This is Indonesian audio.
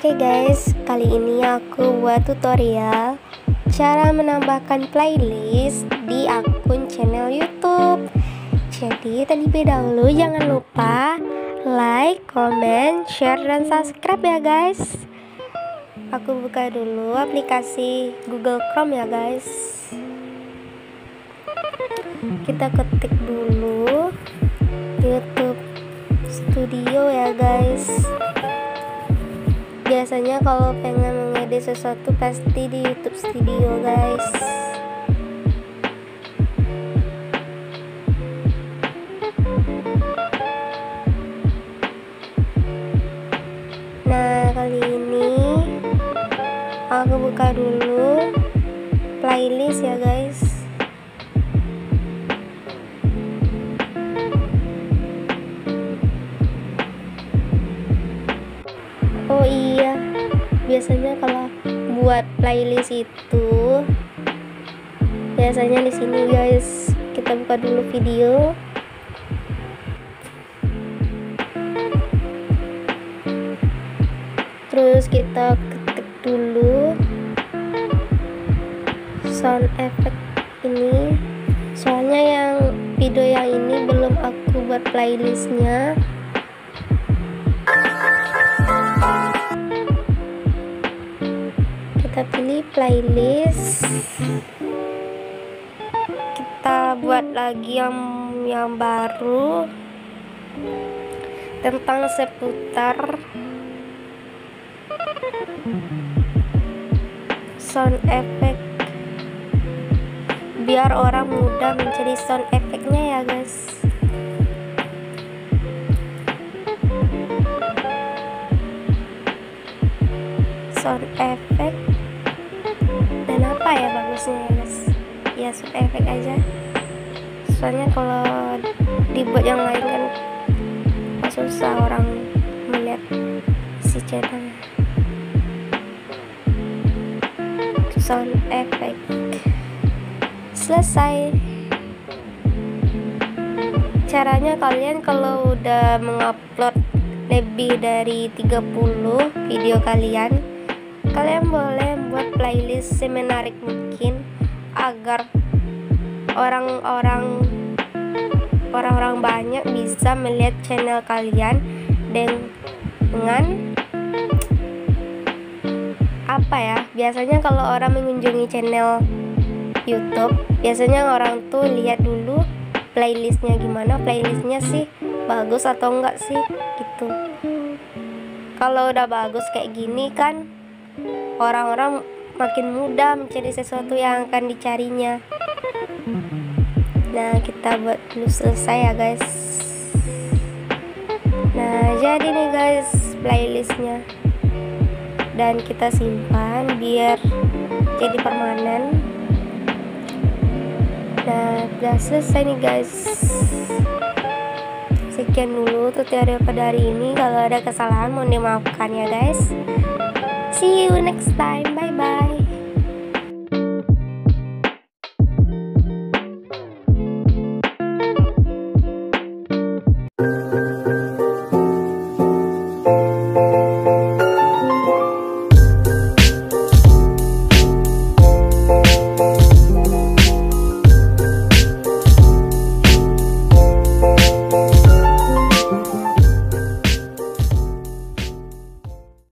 Oke guys, kali ini aku buat tutorial cara menambahkan playlist di akun channel YouTube. Jadi terlebih dahulu jangan lupa like, comment, share, dan subscribe ya guys. Aku buka dulu aplikasi Google Chrome ya guys. Kita ketik dulu YouTube Studio ya guys. Biasanya kalau pengen mengedit sesuatu pasti di YouTube Studio guys. Nah, kali ini aku buka dulu playlist ya guys. Oh iya, biasanya kalau buat playlist itu biasanya di sini guys. Kita buka dulu video. Terus kita ketik dulu sound effect ini. Soalnya yang video yang ini belum aku buat playlistnya. Kita pilih playlist, kita buat lagi yang baru tentang seputar sound effect, biar orang mudah mencari sound effectnya ya guys. Sound effect dan apa ya bagusnya ya guys, ya sound effect aja. Soalnya kalau dibuat yang lain kan susah orang melihat si channel. Sound effect selesai. Caranya kalian kalau udah mengupload lebih dari 30 video kalian boleh buat playlist semenarik mungkin agar orang-orang banyak bisa melihat channel kalian dengan apa ya, biasanya kalau orang mengunjungi channel YouTube biasanya orang tuh lihat dulu playlistnya gimana, playlistnya sih bagus atau enggak sih gitu. Kalau udah bagus kayak gini kan orang-orang makin mudah mencari sesuatu yang akan dicarinya. Nah, kita buat dulu selesai ya guys. Nah, jadi nih guys playlistnya, dan kita simpan biar jadi permanen. Nah, udah selesai nih guys. Sekian dulu tutorial pada hari ini. Kalau ada kesalahan mohon dimaafkan ya guys. See you next time. Bye bye.